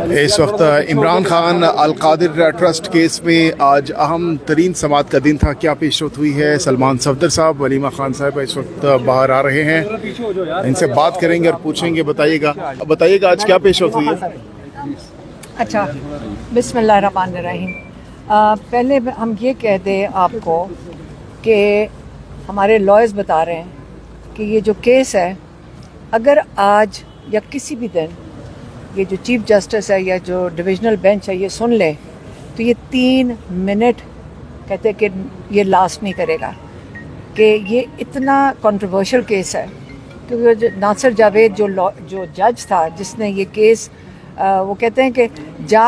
اس وقت عمران خان القادر trust case میں آج اہم ترین سماعت کا دن تھا. کیا پیش رفت ہوئی ہے؟ سلمان صفدر صاحب، ولیمہ خان صاحب اس وقت باہر آ رہے ہیں، ان سے بات کریں گے اور پوچھیں گے. بتائیے گا آج کیا پیش رفت ہوئی ہے؟ اچھا، بسم اللہ الرحمن الرحیم. پہلے ہم یہ کہہ دیں آپ کو کہ ہمارے لائرز بتا رہے ہیں کہ یہ جو کیس ہے، اگر آج یا کسی بھی دن یہ جو چیف جسٹس ہے یا جو ڈویژنل بینچ ہے یہ سن لے تو یہ 3 منٹ کہتے کہ یہ لاسٹ نہیں کرے گا، کہ یہ اتنا کنٹروورشل کیس ہے. کیونکہ ناصر جاوید جو جج تھا جس نے یہ کیس وہ کہتے ہیں کہ جا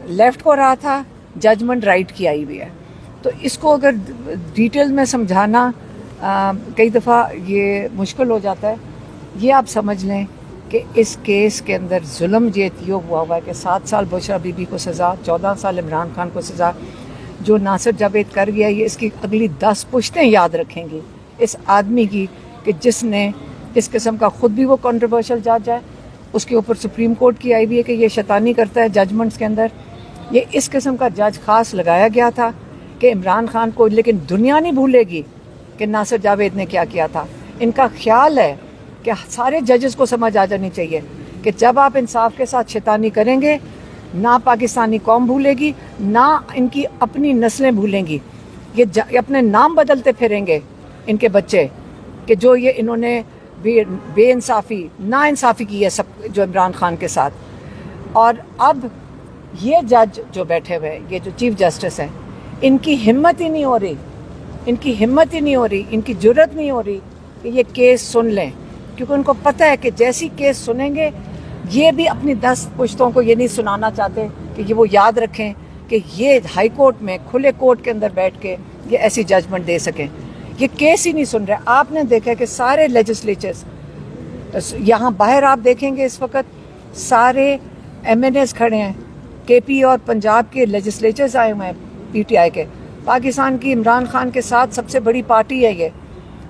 لیفٹ کو رہا تھا، ججمنٹ رائٹ کی آئی ہوئی ہے. تو اس کو اگر ڈیٹیل میں سمجھانا کئی دفعہ یہ مشکل ہو جاتا ہے. یہ آپ سمجھ لیں کہ اس کیس کے اندر ظلم یہ ہوا ہے کہ 7 سال بشرا بی بی کو سزا، 14 سال عمران خان کو سزا. جو ناصر جاوید کر گیا یہ اس کی اگلی 10 پشتیں یاد رکھیں گی اس آدمی کی، کہ جس نے اس قسم کا خود بھی وہ کنٹروورشل جج ہے، اس کے اوپر سپریم کورٹ کی آئی ہوئی ہے کہ یہ شیطانی کرتا ہے ججمنٹس کے اندر. یہ اس قسم کا جج خاص لگایا گیا تھا کہ عمران خان کو، لیکن دنیا نہیں بھولے گی کہ ناصر جاوید نے کیا کیا تھا. ان کا خیال ہے کہ سارے ججز کو سمجھ آ جانی چاہیے کہ جب آپ انصاف کے ساتھ شیطانی کریں گے، نہ پاکستانی قوم بھولے گی، نہ ان کی اپنی نسلیں بھولیں گی. یہ اپنے نام بدلتے پھریں گے ان کے بچے، کہ جو یہ انہوں نے بے انصافی، نا انصافی کی ہے سب جو عمران خان کے ساتھ. اور اب یہ جج جو بیٹھے ہوئے، یہ جو چیف جسٹس ہیں، ان کی ہمت ہی نہیں ہو رہی، ان کی جرت نہیں ہو رہی کہ یہ کیس سن لیں. کیونکہ ان کو پتہ ہے کہ جیسی کیس سنیں گے یہ بھی اپنی 10 پشتوں کو یہ نہیں سنانا چاہتے کہ یہ وہ یاد رکھیں کہ یہ ہائی کورٹ میں کھلے کورٹ کے اندر بیٹھ کے یہ ایسی ججمنٹ دے سکیں. یہ کیس ہی نہیں سن رہے. آپ نے دیکھا کہ سارے لیجسلیچرز یہاں باہر آپ دیکھیں گے اس وقت سارے ایم این ایز کھڑے ہیں، کے پی اور پنجاب کے لیجسلیچرز آئے ہوئے ہیں پی ٹی آئی کے. پاکستان کی عمران خان کے ساتھ سب سے بڑی پارٹی ہے یہ.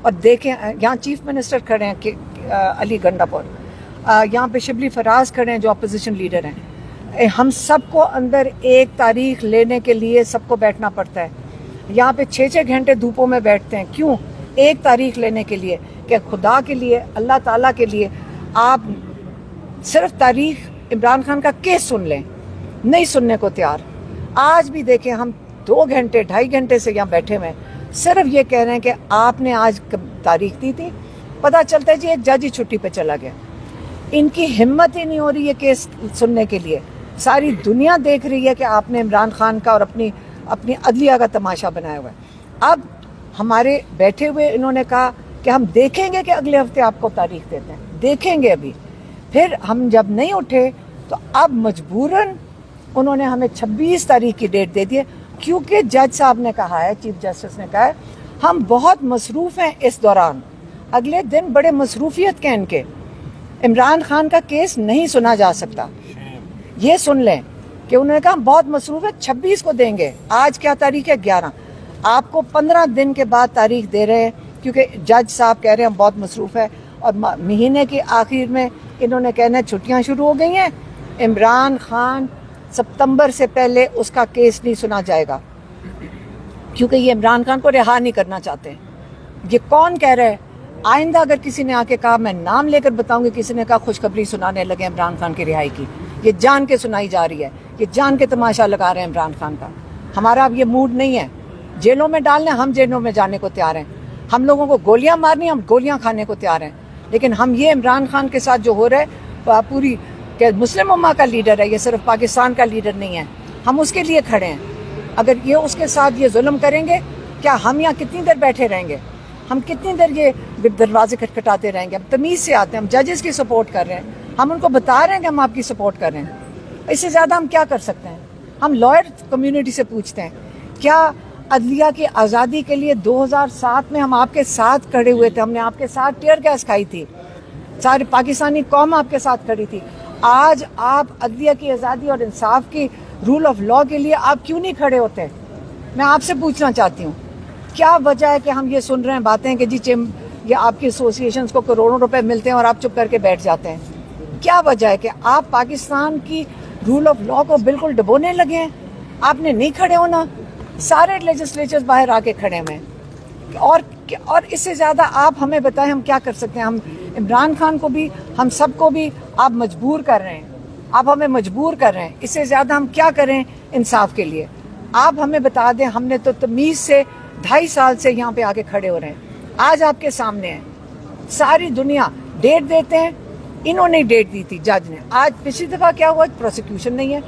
اور دیکھیں یہاں چیف منسٹر کھڑے ہیں کہ علی گنڈا پور، یہاں پہ شبلی فراز کھڑے ہیں جو اپوزیشن لیڈر ہیں. ہم سب کو اندر ایک تاریخ لینے کے لیے سب کو بیٹھنا پڑتا ہے. یہاں پہ 6 گھنٹے دھوپوں میں بیٹھتے ہیں. کیوں؟ ایک تاریخ لینے کے لیے کہ خدا کے لیے، اللہ تعالیٰ کے لیے آپ صرف تاریخ عمران خان کا کیس سن لیں. نہیں سننے کو تیار. آج بھی دیکھیں ہم 2 گھنٹے 2.5 گھنٹے سے یہاں بیٹھے ہوئے ہیں، صرف یہ کہہ رہے ہیں کہ آپ نے آج تاریخ دی تھی. پتہ چلتا ہے جی ایک جج ہی چھٹی پہ چلا گیا. ان کی ہمت ہی نہیں ہو رہی ہے کیس سننے کے لیے. ساری دنیا دیکھ رہی ہے کہ آپ نے عمران خان کا اور اپنی عدلیہ کا تماشا بنایا ہوا ہے. اب ہمارے بیٹھے ہوئے انہوں نے کہا کہ ہم دیکھیں گے کہ اگلے ہفتے آپ کو تاریخ دیتے ہیں، دیکھیں گے. ابھی پھر ہم جب نہیں اٹھے تو اب مجبوراً انہوں نے ہمیں 26 تاریخ کی ڈیٹ دے دی ہے، کیونکہ جج صاحب نے کہا ہے، چیف جسٹس نے کہا ہے ہم بہت مصروف ہیں اس دوران. اگلے دن بڑے مصروفیت کے ان کے عمران خان کا کیس نہیں سنا جا سکتا. یہ سن لیں کہ انہوں نے کہا ہم بہت مصروف ہیں، 26 کو دیں گے. آج کیا تاریخ ہے؟ 11. آپ کو 15 دن کے بعد تاریخ دے رہے ہیں کیونکہ جج صاحب کہہ رہے ہیں ہم بہت مصروف ہیں. اور مہینے کے آخر میں انہوں نے کہنا چھٹیاں شروع ہو گئی ہیں، عمران خان ستمبر سے پہلے اس کا کیس نہیں سنا جائے گا، کیونکہ یہ عمران خان کو رہا نہیں کرنا چاہتے. یہ کون کہہ رہے ہیں؟ آئندہ اگر کسی نے آ کے کہا، میں نام لے کر بتاؤں گی، کسی نے کہا خوشخبری سنانے لگے عمران خان کی رہائی کی، یہ جان کے سنائی جا رہی ہے، یہ جان کے تماشا لگا رہے ہیں عمران خان کا. ہمارا اب یہ موڈ نہیں ہے جیلوں میں ڈالنے. ہم جیلوں میں جانے کو تیار ہیں، ہم لوگوں کو گولیاں مارنی، ہم گولیاں کھانے کو تیار ہیں. لیکن ہم یہ عمران خان کے ساتھ جو ہو رہا ہے، پوری کہ مسلم امہ کا لیڈر ہے، یہ صرف پاکستان کا لیڈر نہیں ہے، ہم اس کے لیے کھڑے ہیں. اگر یہ اس کے ساتھ یہ ظلم کریں گے، کیا ہم یہاں کتنی دیر بیٹھے رہیں گے؟ ہم کتنی دیر یہ دروازے کھٹکھٹاتے رہیں گے؟ ہم تمیز سے آتے ہیں، ہم ججز کی سپورٹ کر رہے ہیں، ہم ان کو بتا رہے ہیں کہ ہم آپ کی سپورٹ کر رہے ہیں. اس سے زیادہ ہم کیا کر سکتے ہیں؟ ہم لائر کمیونٹی سے پوچھتے ہیں، کیا عدلیہ کی آزادی کے لیے 2007 میں ہم آپ کے ساتھ کھڑے ہوئے تھے، ہم نے آپ کے ساتھ ٹیئر گیس کھائی تھی، ساری پاکستانی قوم آپ کے ساتھ کھڑی تھی. آج آپ عدلیہ کی آزادی اور انصاف کی رول آف لاء کے لیے آپ کیوں نہیں کھڑے ہوتے؟ میں آپ سے پوچھنا چاہتی ہوں کیا وجہ ہے کہ ہم یہ سن رہے ہیں باتیں کہ جی یہ آپ کی ایسوسیشنز کو کروڑوں روپے ملتے ہیں اور آپ چپ کر کے بیٹھ جاتے ہیں؟ کیا وجہ ہے کہ آپ پاکستان کی رول آف لا کو بالکل ڈبونے لگے ہیں؟ آپ نے نہیں کھڑے ہونا، سارے لیجسلیچرز باہر آ کے کھڑے ہوئے ہیں، اور اس سے زیادہ آپ ہمیں بتائیں ہم کیا کر سکتے ہیں؟ ہم عمران خان کو بھی، ہم سب کو بھی آپ مجبور کر رہے ہیں، آپ ہمیں مجبور کر رہے ہیں، اس سے زیادہ ہم کیا کریں انصاف کے لیے؟ آپ ہمیں بتا دیں، ہم نے تو تمیز سے 2.5 سال سے یہاں پہ آ کے کھڑے ہو رہے ہیں، آج آپ کے سامنے ہیں، ساری دنیا ڈیٹ دیتے ہیں، انہوں نے ڈیٹ دی تھی جج نے، آج پچھلی دفعہ کیا ہوا؟ پروسیکیوشن نہیں ہے،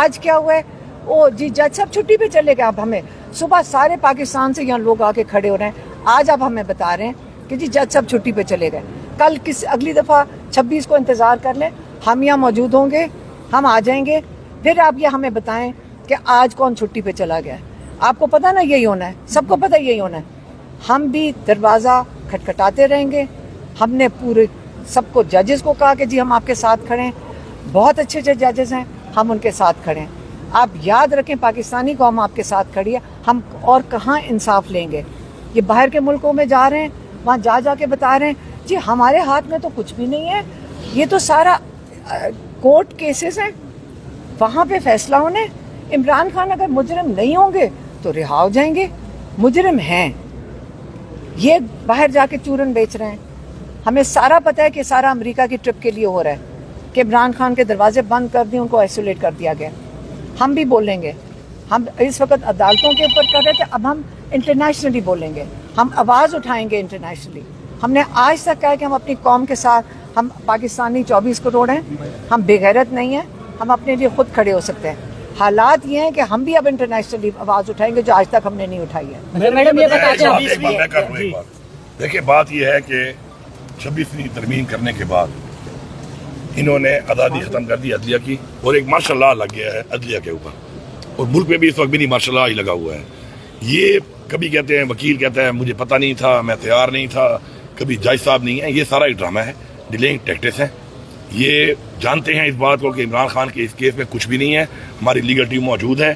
آج کیا ہوا ہے؟ او جی جج صاحب چھٹی پہ چلے گئے، آپ ہمیں صبح سارے پاکستان سے یہاں لوگ آ کے کھڑے ہو رہے ہیں، آج آپ ہمیں بتا رہے ہیں کہ جی جج صاحب چھٹی پہ چلے گئے، کل اگلی دفعہ 26 کو انتظار کر لیں، ہم یہاں موجود ہوں گے، ہم آ جائیں گے، پھر آپ یہ ہمیں بتائیں کہ آج کون چھٹی پہ چلا گیا ہے۔ آپ کو پتہ نا یہی ہونا ہے، سب کو پتہ یہی ہونا ہے، ہم بھی دروازہ کھٹکھٹاتے رہیں گے۔ ہم نے پورے سب کو ججز کو کہا کہ جی ہم آپ کے ساتھ کھڑے ہیں، بہت اچھے اچھے ججز ہیں، ہم ان کے ساتھ کھڑے ہیں۔ آپ یاد رکھیں پاکستانی قوم آپ کے ساتھ کھڑی ہے، ہم اور کہاں انصاف لیں گے؟ یہ باہر کے ملکوں میں جا رہے ہیں، وہاں جا کے بتا رہے ہیں جی ہمارے ہاتھ میں تو کچھ بھی نہیں ہے، یہ تو سارا کورٹ کیسز ہیں، وہاں پہ فیصلہ ہونے۔ عمران خان اگر مجرم نہیں ہوں گے تو رہا ہو جائیں گے، مجرم ہیں، یہ باہر جا کے چورن بیچ رہے ہیں۔ ہمیں سارا پتہ ہے کہ سارا امریکہ کی ٹرپ کے لیے ہو رہا ہے کہ عمران خان کے دروازے بند کر دیں، ان کو آئسولیٹ کر دیا گیا۔ ہم بھی بولیں گے، ہم اس وقت عدالتوں کے اوپر کر رہے تھے، اب ہم انٹرنیشنلی بولیں گے، ہم آواز اٹھائیں گے انٹرنیشنلی۔ ہم نے آج تک کہا کہ ہم اپنی قوم کے ساتھ، ہم پاکستانی 24 کروڑ ہیں، ہم بے غیرت نہیں ہیں، ہم اپنے لیے خود کھڑے ہو سکتے ہیں۔ حالات یہ ہیں کہ ہم بھی اب انٹرنیشنلی آواز اٹھائیں گے جو آج تک ہم نے نہیں اٹھائی ہے۔ میڈم یہ بتائیں، دیکھیں بات یہ ہے کہ 26ویں ترمیم کرنے کے بعد انہوں نے آزادی ختم کر دی عدلیہ کی، اور ایک مارشل لا لگ گیا ہے عدلیہ کے اوپر، اور ملک میں بھی اس وقت بھی نہیں مارشل لا ہی لگا ہوا ہے۔ یہ کبھی کہتے ہیں وکیل کہتا ہے مجھے پتہ نہیں تھا، میں تیار نہیں تھا، کبھی جج صاحب نہیں ہیں، یہ سارا ایک ڈرامہ ہے، ڈیلنگ ٹیکٹکس ہیں۔ یہ جانتے ہیں اس بات کو کہ عمران خان کے اس کیس میں کچھ بھی نہیں ہے، ہماری لیگل ٹیم موجود ہے۔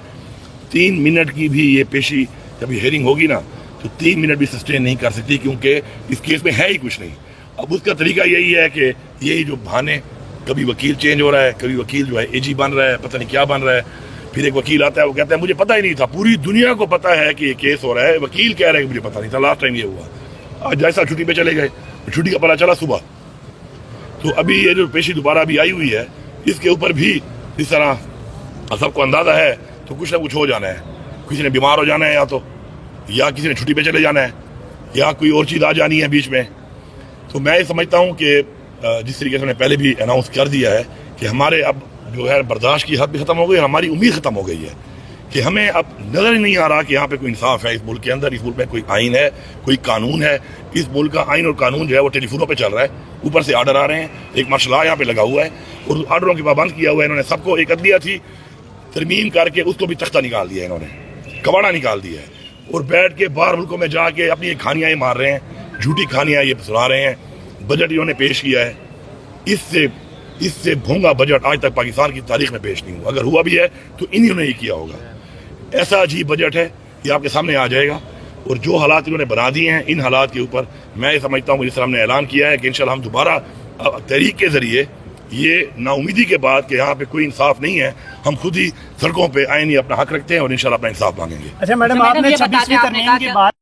3 منٹ کی بھی یہ پیشی جب یہ ہیئرنگ ہوگی نا تو 3 منٹ بھی سسٹین نہیں کر سکتی، کیونکہ اس کیس میں ہے ہی کچھ نہیں۔ اب اس کا طریقہ یہی ہے کہ یہی جو بہانے، کبھی وکیل چینج ہو رہا ہے، کبھی وکیل جو ہے اے جی بن رہا ہے، پتہ نہیں کیا بن رہا ہے، پھر ایک وکیل آتا ہے وہ کہتا ہے مجھے پتہ ہی نہیں تھا، پوری دنیا کو پتہ ہے کہ یہ کیس ہو رہا ہے، وکیل کہہ رہا ہے کہ مجھے پتہ نہیں تھا، لاسٹ ٹائم یہ ہوا۔ آج جیسا چھٹی پہ چلے گئے، چھٹی کا پتہ چلا صبح، تو ابھی یہ جو پیشی دوبارہ ابھی آئی ہوئی ہے، اس کے اوپر بھی اس طرح سب کو اندازہ ہے تو کچھ نہ کچھ ہو جانا ہے، کسی نے بیمار ہو جانا ہے، یا کسی نے چھٹی پہ چلے جانا ہے، یا کوئی اور چیز آ جانی ہے بیچ میں۔ تو میں یہ سمجھتا ہوں کہ جس طریقے سے انہوں نے پہلے بھی اناؤنس کر دیا ہے کہ ہمارے اب جو ہے برداشت کی حد بھی ختم ہو گئی، اور ہماری امید ختم ہو گئی ہے کہ ہمیں اب نظر ہی نہیں آ رہا کہ یہاں پہ کوئی انصاف ہے اس ملک کے اندر، اس ملک میں کوئی آئین ہے، کوئی قانون ہے۔ اس ملک کا آئین اور قانون جو ہے وہ ٹیلی فونوں پہ چل رہا ہے، اوپر سے آرڈر آ رہے ہیں، ایک مارشل لا یہاں پہ لگا ہوا ہے، اور آرڈروں کی پابند کیا ہوا ہے انہوں نے سب کو۔ ایک عدلیہ تھی ترمیم کر کے اس کو بھی تختہ نکال دیا ہے، انہوں نے کباڑا نکال دیا ہے، اور بیٹھ کے باہر ملکوں میں جا کے اپنی کھانیاں یہ مار رہے ہیں، جھوٹی کھانیاں یہ سنا رہے ہیں۔ بجٹ انہوں نے پیش کیا ہے، اس سے بھونگا بجٹ آج تک پاکستان کی تاریخ میں پیش نہیں ہوا، اگر ہوا بھی ہے تو انہوں نے ہی کیا ہوگا۔ ایسا عجیب بجٹ ہے، یہ آپ کے سامنے آ جائے گا، اور جو حالات انہوں نے بنا دیے ہیں ان حالات کے اوپر میں یہ سمجھتا ہوں جس طرح ہم نے اعلان کیا ہے کہ انشاءاللہ ہم دوبارہ تحریک کے ذریعے یہ نا امیدی کے بعد کہ یہاں پہ کوئی انصاف نہیں ہے، ہم خود ہی سڑکوں پہ آئینی اپنا حق رکھتے ہیں اور انشاءاللہ اپنا انصاف مانگیں گے۔ اچھا میڈم، آپ نے 26ویں ترمیم کے بعد